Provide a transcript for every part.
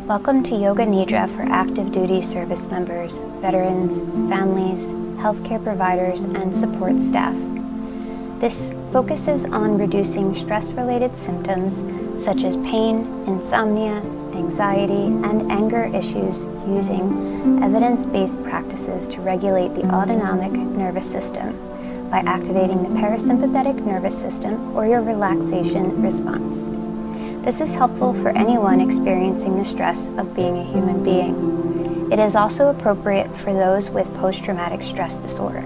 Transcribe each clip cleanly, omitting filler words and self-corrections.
Welcome to Yoga Nidra for active duty service members, veterans, families, healthcare providers, and support staff. This focuses on reducing stress-related symptoms such as pain, insomnia, anxiety, and anger issues using evidence-based practices to regulate the autonomic nervous system by activating the parasympathetic nervous system or your relaxation response. This is helpful for anyone experiencing the stress of being a human being. It is also appropriate for those with post-traumatic stress disorder.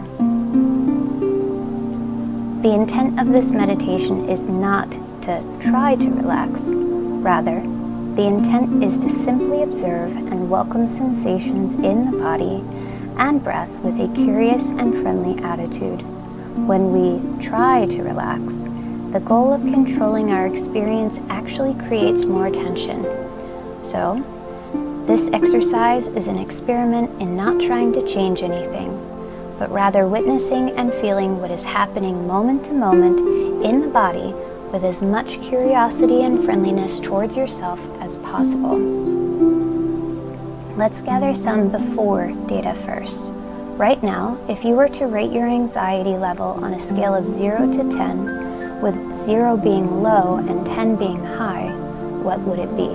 The intent of this meditation is not to try to relax. Rather, the intent is to simply observe and welcome sensations in the body and breath with a curious and friendly attitude. When we try to relax, the goal of controlling our experience actually creates more tension. So, this exercise is an experiment in not trying to change anything, but rather witnessing and feeling what is happening moment to moment in the body with as much curiosity and friendliness towards yourself as possible. Let's gather some before data first. Right now, if you were to rate your anxiety level on a scale of 0 to 10, with 0 being low and 10 being high, what would it be?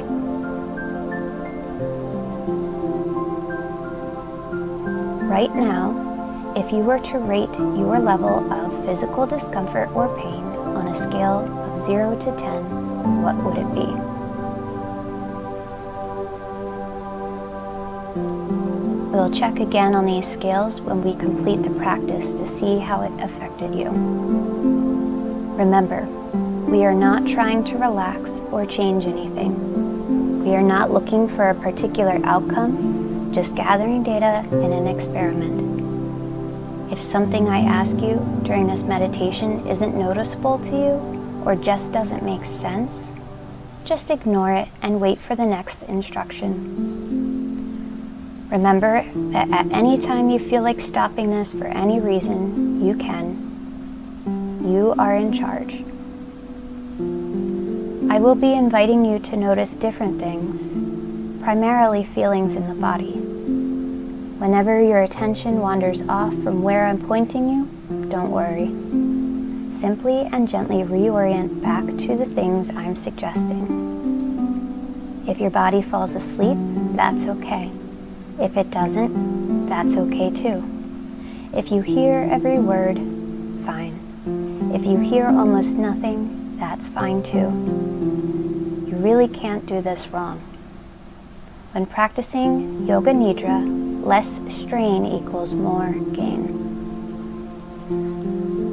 Right now, if you were to rate your level of physical discomfort or pain on a scale of 0 to 10, what would it be? We'll check again on these scales when we complete the practice to see how it affected you. Remember, we are not trying to relax or change anything. We are not looking for a particular outcome, just gathering data in an experiment. If something I ask you during this meditation isn't noticeable to you or just doesn't make sense, just ignore it and wait for the next instruction. Remember that at any time you feel like stopping this for any reason, you can. You are in charge. I will be inviting you to notice different things, primarily feelings in the body. Whenever your attention wanders off from where I'm pointing you, don't worry. Simply and gently reorient back to the things I'm suggesting. If your body falls asleep, that's okay. If it doesn't, that's okay too. If you hear every word, fine. If you hear almost nothing, that's fine too. You really can't do this wrong. When practicing Yoga Nidra, less strain equals more gain.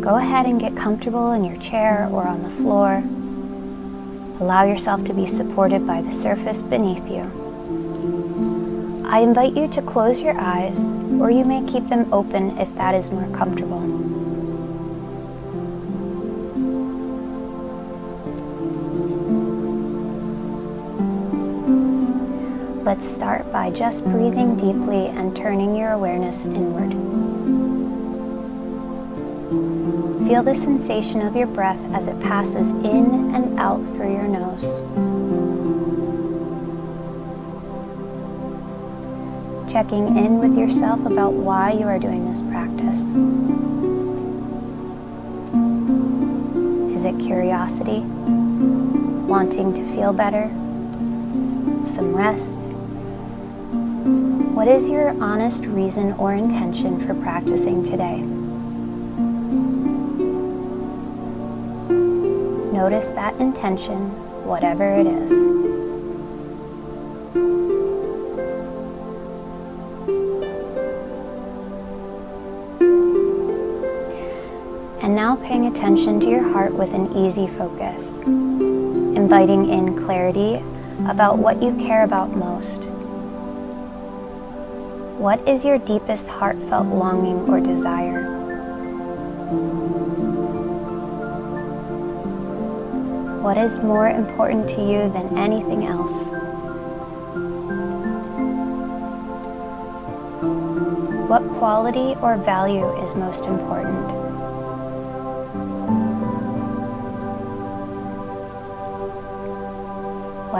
Go ahead and get comfortable in your chair or on the floor. Allow yourself to be supported by the surface beneath you. I invite you to close your eyes, or you may keep them open if that is more comfortable. Let's start by just breathing deeply and turning your awareness inward. Feel the sensation of your breath as it passes in and out through your nose. Checking in with yourself about why you are doing this practice. Is it curiosity? Wanting to feel better? Some rest? What is your honest reason or intention for practicing today? Notice that intention, whatever it is. And now paying attention to your heart with an easy focus, inviting in clarity about what you care about most. What is your deepest heartfelt longing or desire? What is more important to you than anything else? What quality or value is most important?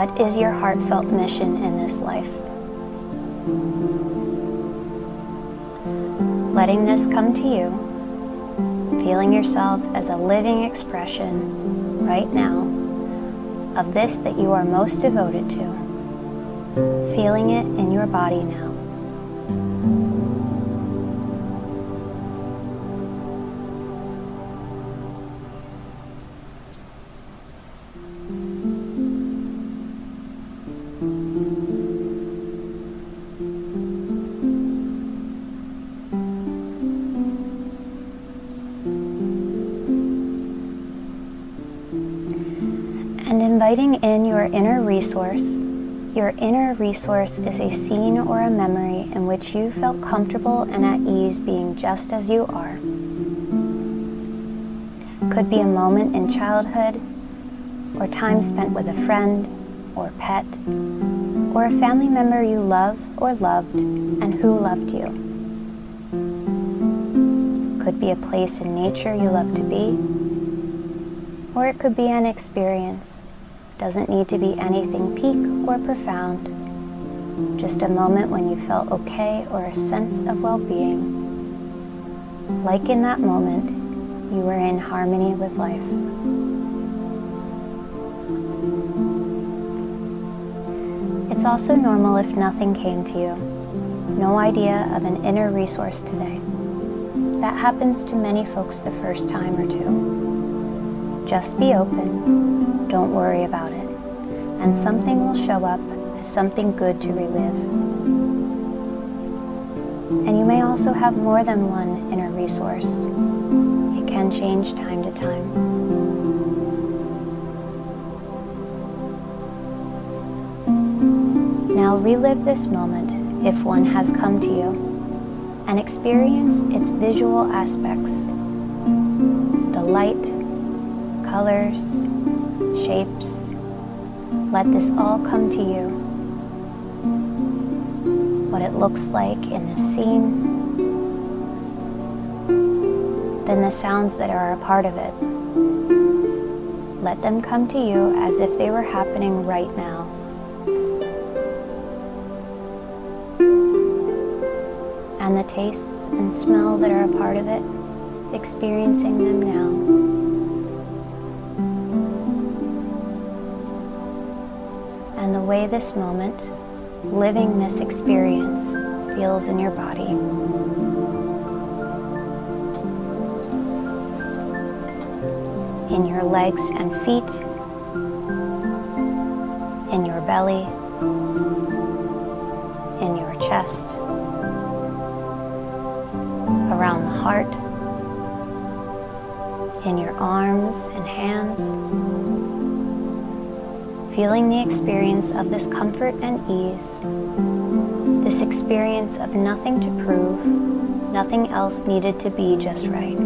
What is your heartfelt mission in this life? Letting this come to you, feeling yourself as a living expression right now of this that you are most devoted to, feeling it in your body now. And inviting in your inner resource. Your inner resource is a scene or a memory in which you felt comfortable and at ease being just as you are. Could be a moment in childhood, or time spent with a friend or pet, or a family member you love or loved and who loved you. Could be a place in nature you love to be, or it could be an experience. Doesn't need to be anything peak or profound, just a moment when you felt okay or a sense of well-being. Like in that moment, you were in harmony with life. It's also normal if nothing came to you, no idea of an inner resource today. That happens to many folks the first time or two. Just be open, don't worry about it, and something will show up as something good to relive. And you may also have more than one inner resource. It can change time to time. Now relive this moment, if one has come to you, and experience its visual aspects. The light, colors, shapes. Let this all come to you. What it looks like in this scene, then the sounds that are a part of it. Let them come to you as if they were happening right now. And the tastes and smell that are a part of it, experiencing them now. And the way this moment, living this experience, feels in your body. In your legs and feet, in your belly, in your chest, around the heart, in your arms and hands, feeling the experience of this comfort and ease, this experience of nothing to prove, nothing else needed to be just right.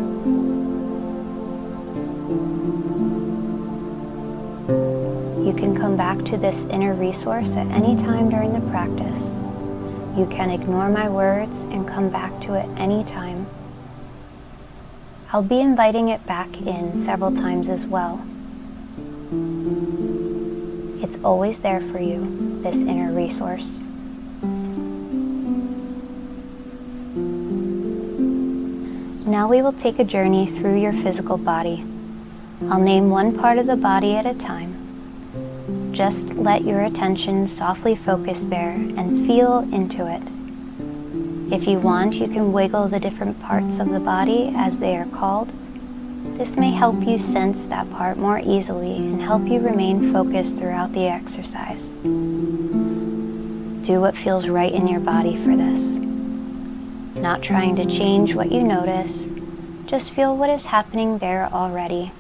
You can come back to this inner resource at any time during the practice. You can ignore my words and come back to it any time. I'll be inviting it back in several times as well. It's always there for you, this inner resource. Now we will take a journey through your physical body. I'll name one part of the body at a time. Just let your attention softly focus there and feel into it. If you want, you can wiggle the different parts of the body as they are called. This may help you sense that part more easily and help you remain focused throughout the exercise. Do what feels right in your body for this. Not trying to change what you notice, just feel what is happening there already.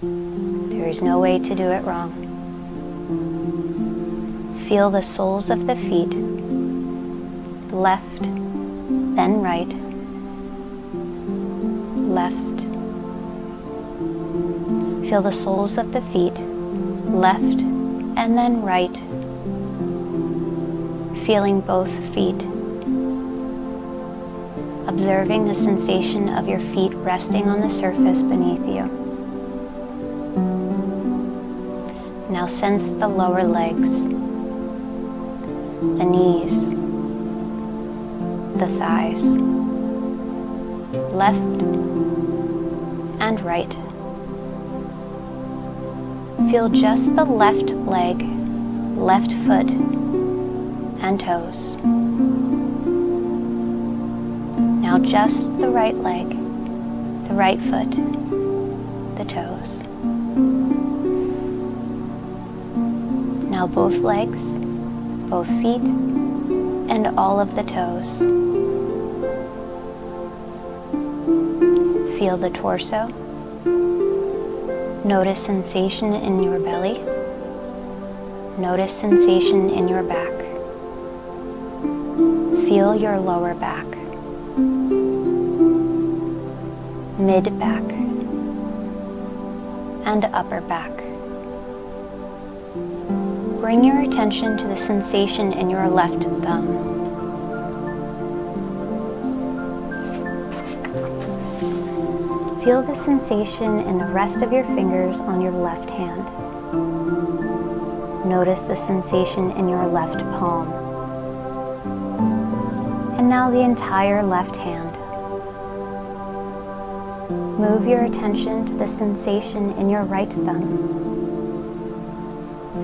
There is no way to do it wrong. Feel the soles of the feet, left, then right, left. Feel the soles of the feet, left, and then right. Feeling both feet. Observing the sensation of your feet resting on the surface beneath you. Now sense the lower legs. the knees, the thighs, left and right. Feel just the left leg, left foot, and toes. Now just the right leg, the right foot, the toes. Now both legs, both feet, and all of the toes. Feel the torso. Notice sensation in your belly. Notice sensation in your back. Feel your lower back, mid-back, and upper back. Bring your attention to the sensation in your left thumb. Feel the sensation in the rest of your fingers on your left hand. Notice the sensation in your left palm. And now the entire left hand. Move your attention to the sensation in your right thumb.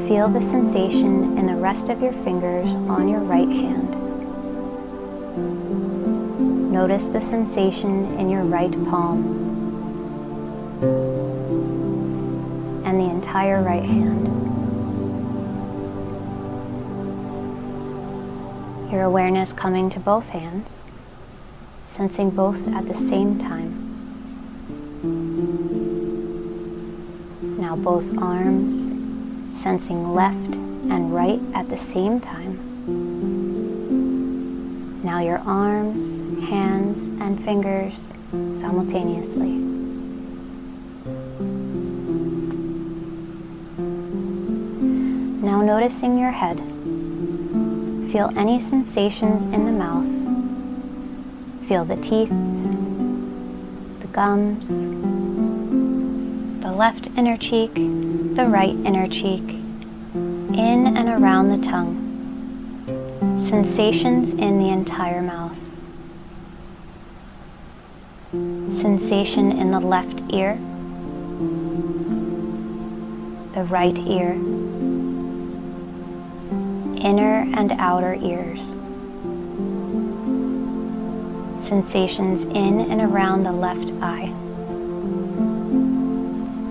Feel the sensation in the rest of your fingers on your right hand. Notice the sensation in your right palm and the entire right hand. Your awareness coming to both hands, sensing both at the same time. Now both arms, sensing left and right at the same time. Now your arms, hands, and fingers simultaneously. Now noticing your head. Feel any sensations in the mouth. Feel the teeth, the gums, the left inner cheek, the right inner cheek, in and around the tongue. Sensations in the entire mouth. Sensation in the left ear, the right ear, inner and outer ears. Sensations in and around the left eye,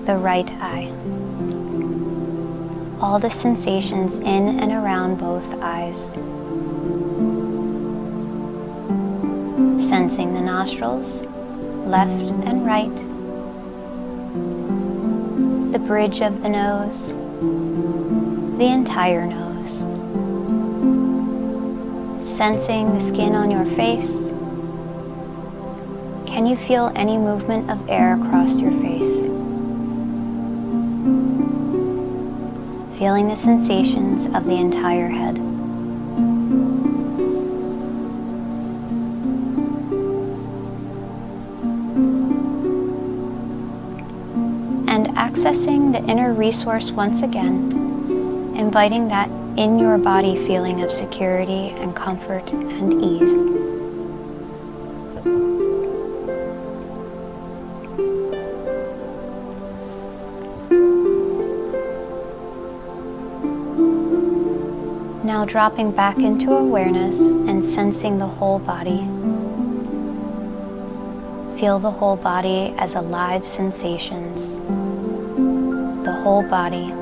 the right eye. All the sensations in and around both eyes. Sensing the nostrils, left and right, the bridge of the nose, the entire nose. Sensing the skin on your face. Can you feel any movement of air across your face? Feeling the sensations of the entire head. And accessing the inner resource once again, inviting that in your body feeling of security and comfort and ease. Now dropping back into awareness and sensing the whole body. Feel the whole body as alive sensations. The whole body.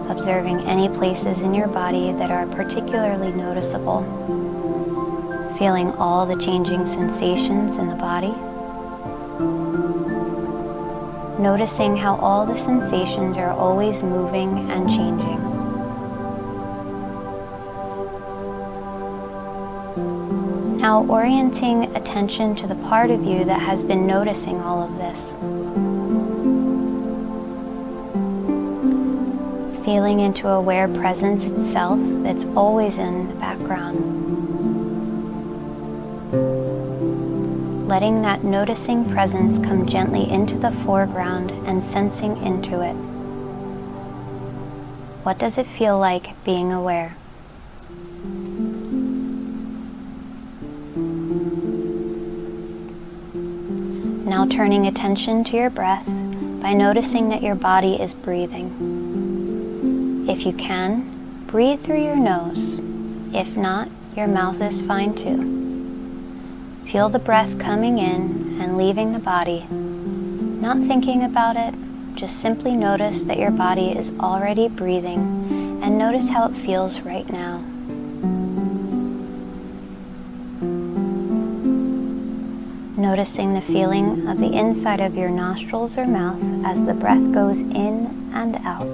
Observing any places in your body that are particularly noticeable. Feeling all the changing sensations in the body. Noticing how all the sensations are always moving and changing. Now orienting attention to the part of you that has been noticing all of this. Feeling into aware presence itself that's always in the background. Letting that noticing presence come gently into the foreground and sensing into it. What does it feel like being aware? Now turning attention to your breath by noticing that your body is breathing. If you can, breathe through your nose. If not, your mouth is fine too. Feel the breath coming in and leaving the body. Not thinking about it, just simply notice that your body is already breathing and notice how it feels right now. Noticing the feeling of the inside of your nostrils or mouth as the breath goes in and out.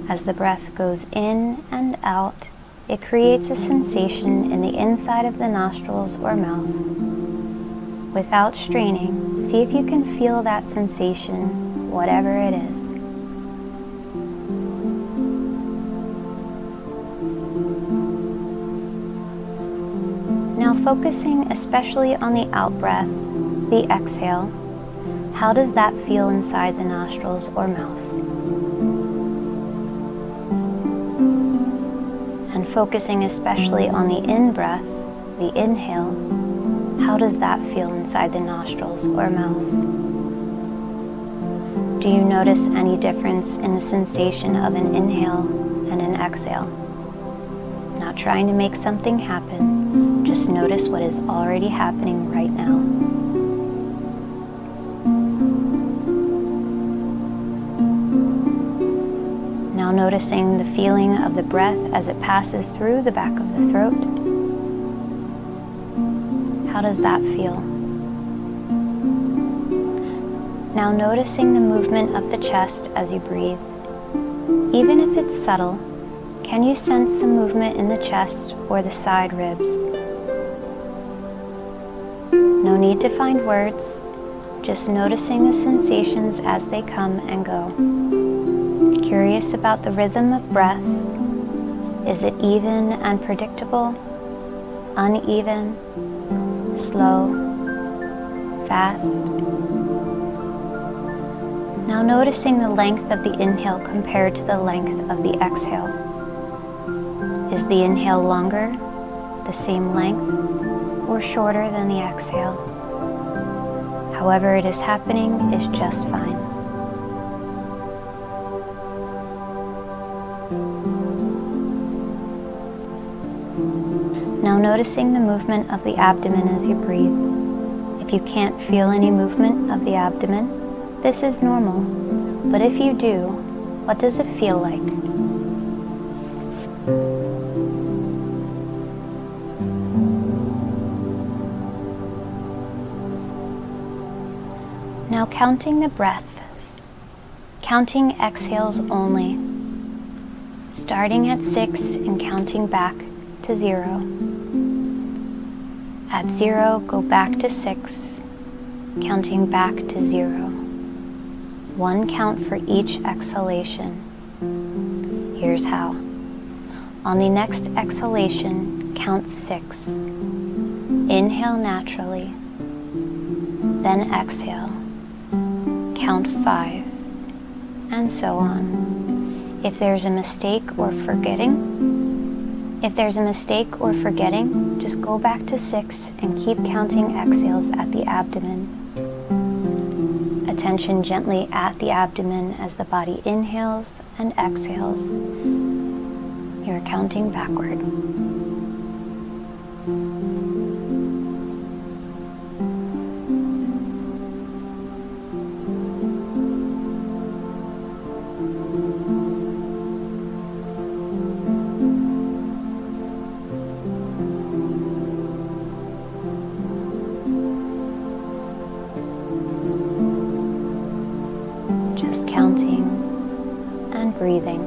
As the breath goes in and out, it creates a sensation in the inside of the nostrils or mouth. Without straining, see if you can feel that sensation, whatever it is. Now focusing especially on the out-breath, the exhale, how does that feel inside the nostrils or mouth? And focusing especially on the in-breath, the inhale, how does that feel inside the nostrils or mouth? Do you notice any difference in the sensation of an inhale and an exhale? Not trying to make something happen, just notice what is already happening right now. Now noticing the feeling of the breath as it passes through the back of the throat. How does that feel? Now noticing the movement of the chest as you breathe. Even if it's subtle, can you sense some movement in the chest or the side ribs? No need to find words, just noticing the sensations as they come and go. Curious about the rhythm of breath. Is it even and predictable? Uneven? Slow? Fast? Now noticing the length of the inhale compared to the length of the exhale. Is the inhale longer, the same length, or shorter than the exhale? However it is happening is just fine. Now noticing the movement of the abdomen as you breathe. If you can't feel any movement of the abdomen, this is normal, but if you do, what does it feel like? Now counting the breaths, counting exhales only, starting at 6 and counting back to 0. At 0, go back to 6, counting back to 0. 1 count for each exhalation. Here's how. On the next exhalation, count 6. Inhale naturally, then exhale. Count 5, and so on. If there's a mistake or forgetting, just go back to 6 and keep counting exhales at the abdomen. Attention gently at the abdomen as the body inhales and exhales. You're counting backward. Breathing.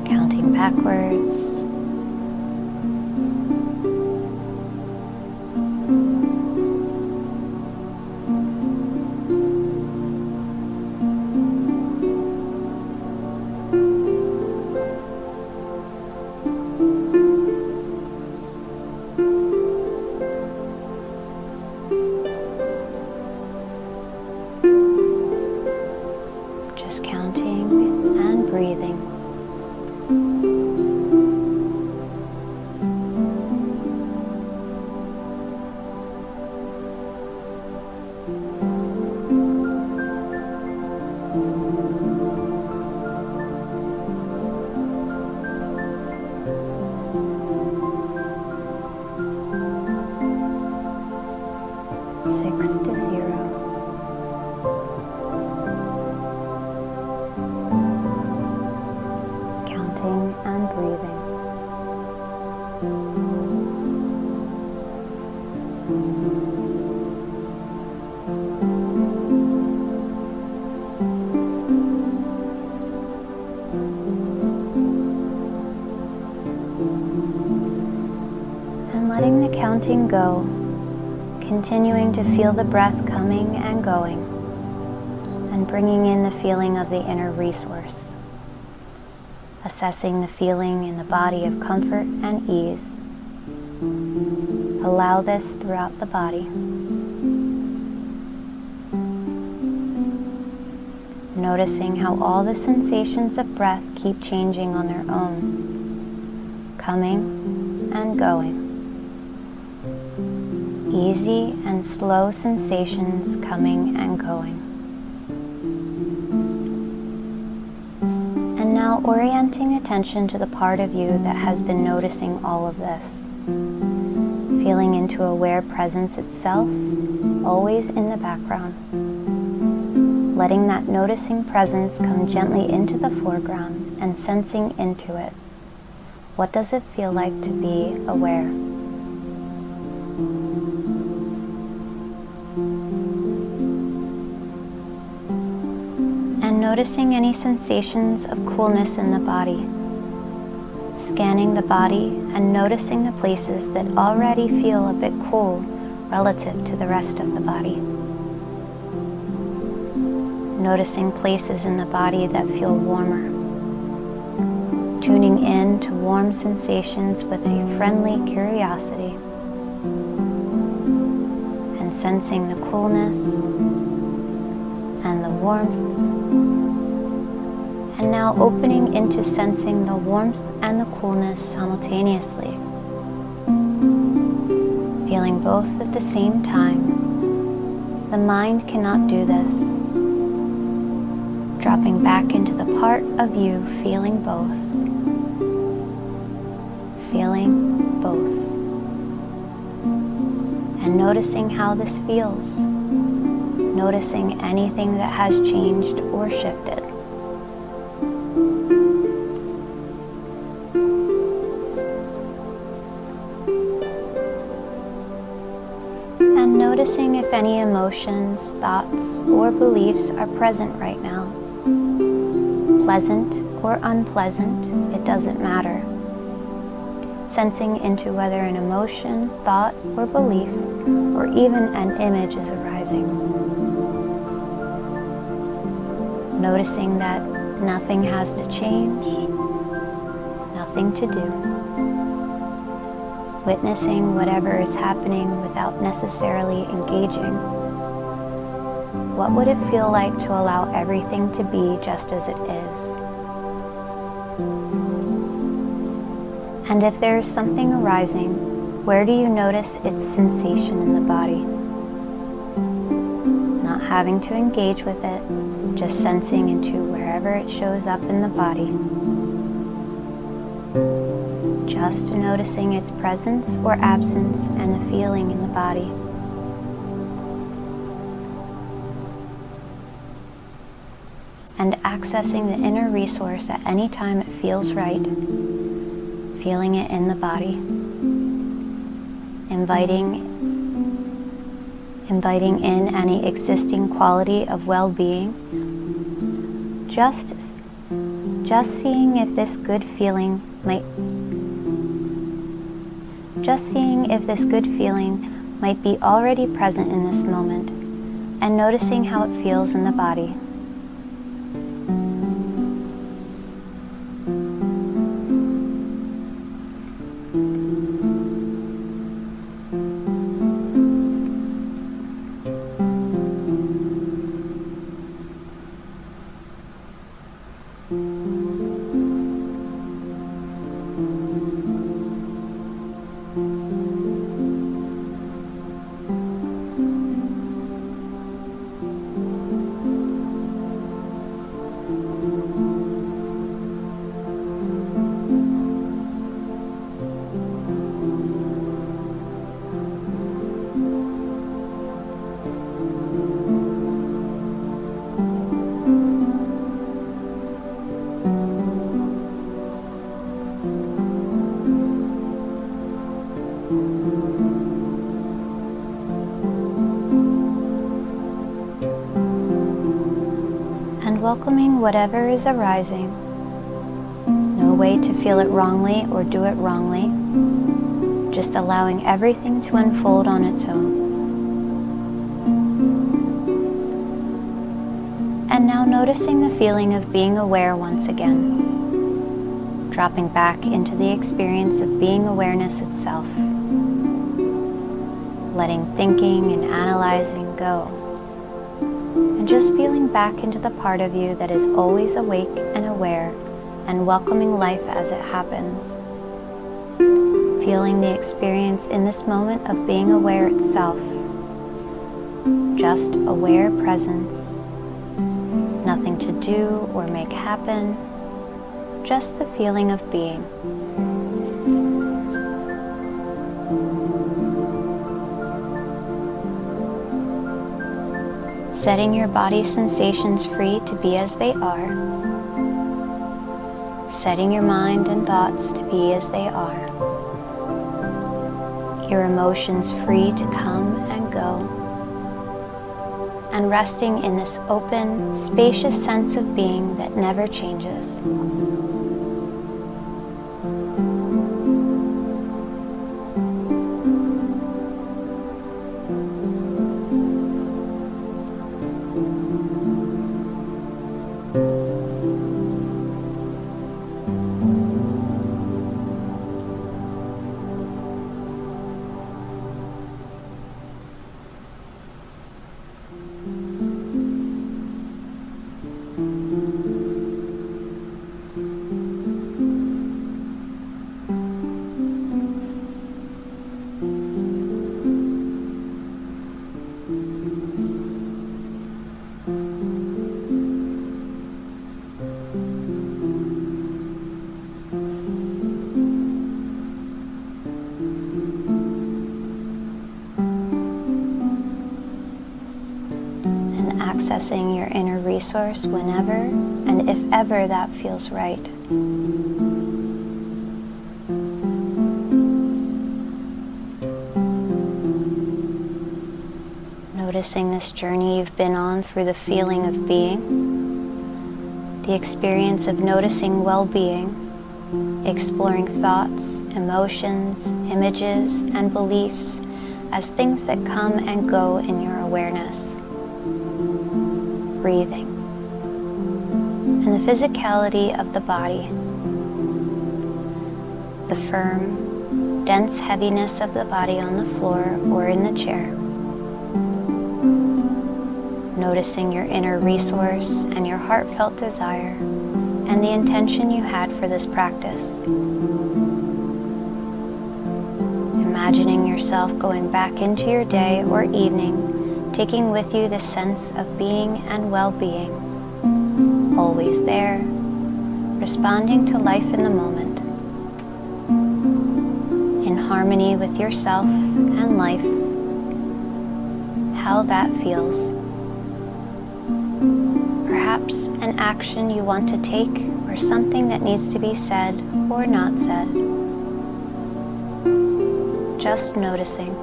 Counting backwards. counting and breathing. And letting the counting go, continuing to feel the breath coming and going, and bringing in the feeling of the inner resource. Assessing the feeling in the body of comfort and ease. Allow this throughout the body. Noticing how all the sensations of breath keep changing on their own, coming and going. Easy and slow sensations coming and going. And now orienting attention to the part of you that has been noticing all of this. Feeling into aware presence itself, always in the background. Letting that noticing presence come gently into the foreground and sensing into it. What does it feel like to be aware? And noticing any sensations of coolness in the body. Scanning the body and noticing the places that already feel a bit cool relative to the rest of the body. Noticing places in the body that feel warmer. Tuning in to warm sensations with a friendly curiosity. And sensing the coolness and the warmth. And now opening into sensing the warmth and the coolness simultaneously. Feeling both at the same time. The mind cannot do this. Dropping back into the part of you feeling both. Feeling both. And noticing how this feels. Noticing anything that has changed or shifted. And noticing if any emotions, thoughts, or beliefs are present right now. Pleasant or unpleasant, it doesn't matter. Sensing into whether an emotion, thought, or belief, or even an image is arising. Noticing that nothing has to change, nothing to do. Witnessing whatever is happening without necessarily engaging. What would it feel like to allow everything to be just as it is? And if there is something arising, where do you notice its sensation in the body? Not having to engage with it, just sensing into wherever it shows up in the body. Just noticing its presence or absence and the feeling in the body. And accessing the inner resource at any time it feels right, feeling it in the body, inviting in any existing quality of well-being, just seeing if this good feeling might be already present in this moment, and noticing how it feels in the body. and welcoming whatever is arising. No way to feel it wrongly or do it wrongly, just allowing everything to unfold on its own. And now noticing the feeling of being aware once again, dropping back into the experience of being awareness itself, letting thinking and analyzing go, and just feeling back into the part of you that is always awake and aware and welcoming life as it happens. Feeling the experience in this moment of being aware itself, just aware presence, nothing to do or make happen, just the feeling of being. Setting your body sensations free to be as they are. Setting your mind and thoughts to be as they are. Your emotions free to come and go. And resting in this open, spacious sense of being that never changes. Accessing your inner resource whenever and if ever that feels right. Noticing this journey you've been on through the feeling of being, the experience of noticing well-being, exploring thoughts, emotions, images, and beliefs as things that come and go in your awareness. Breathing, and the physicality of the body, the firm, dense heaviness of the body on the floor or in the chair. Noticing your inner resource and your heartfelt desire and the intention you had for this practice. Imagining yourself going back into your day or evening, taking with you the sense of being and well-being, always there, responding to life in the moment, in harmony with yourself and life, how that feels. Perhaps an action you want to take or something that needs to be said or not said. Just noticing.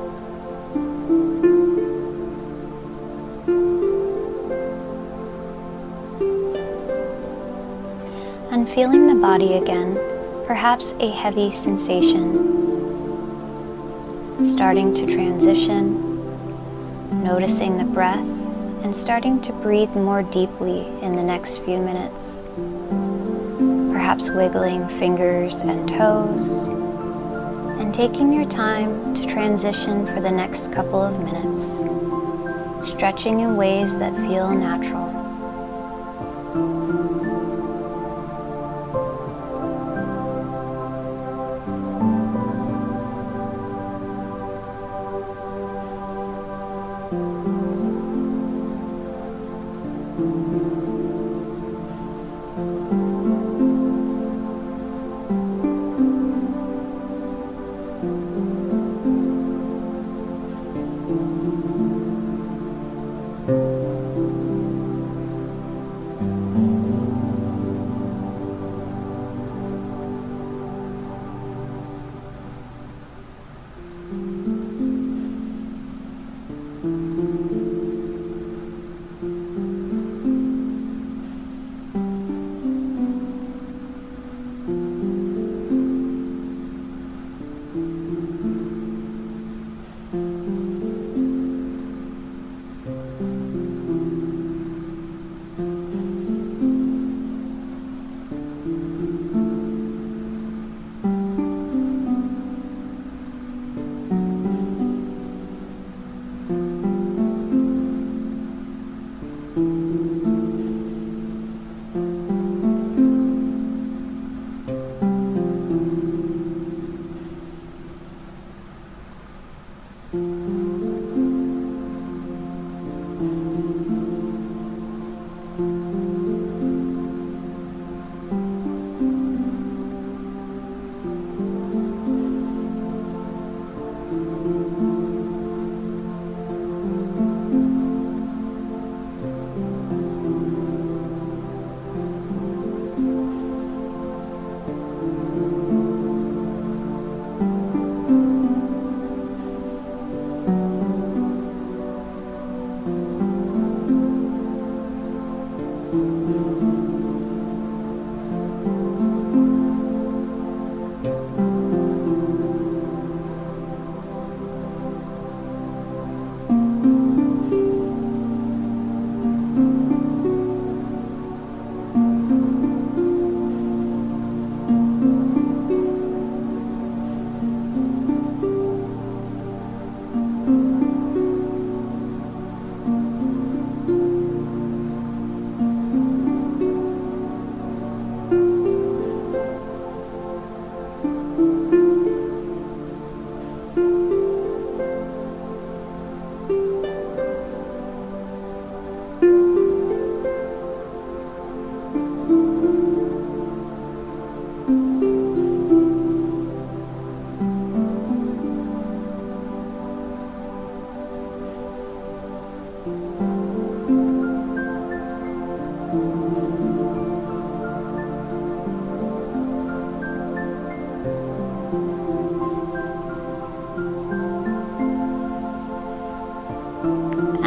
And feeling the body again, perhaps a heavy sensation. Starting to transition, noticing the breath, and starting to breathe more deeply in the next few minutes. Perhaps wiggling fingers and toes, and taking your time to transition for the next couple of minutes, stretching in ways that feel natural.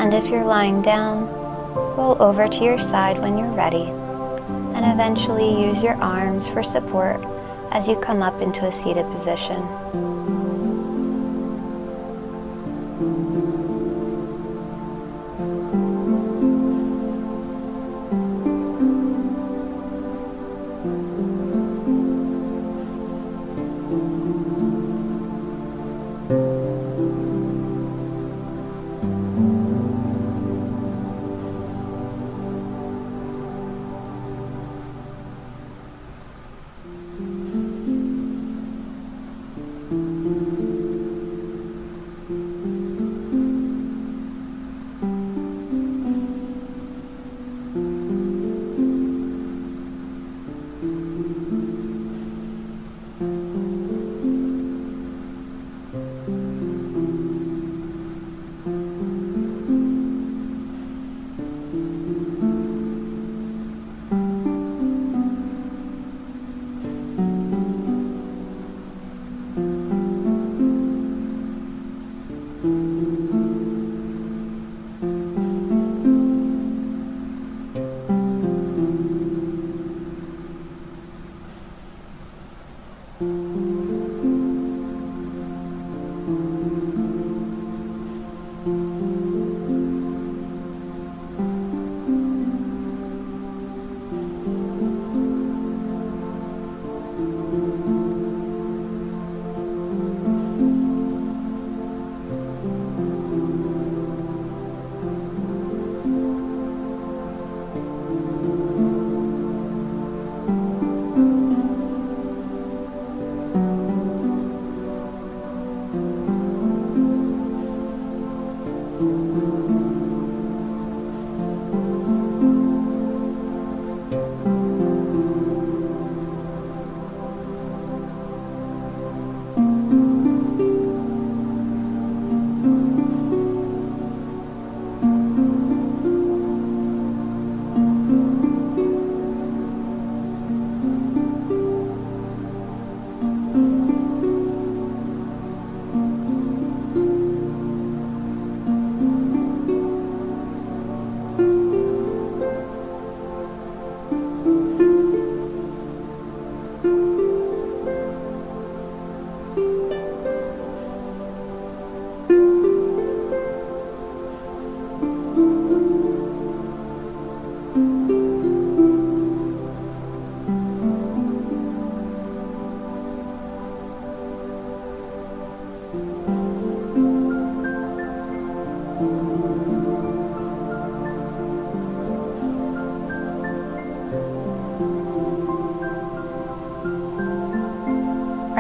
And if you're lying down, roll over to your side when you're ready, and eventually use your arms for support as you come up into a seated position.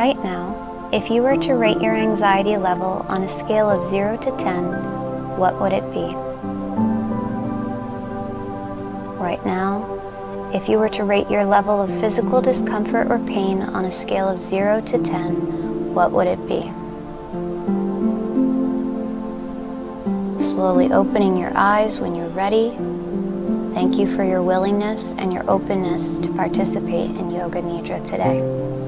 Right now, if you were to rate your anxiety level on a scale of 0 to 10, what would it be? Right now, if you were to rate your level of physical discomfort or pain on a scale of 0 to 10, what would it be? Slowly opening your eyes when you're ready. Thank you for your willingness and your openness to participate in Yoga Nidra today.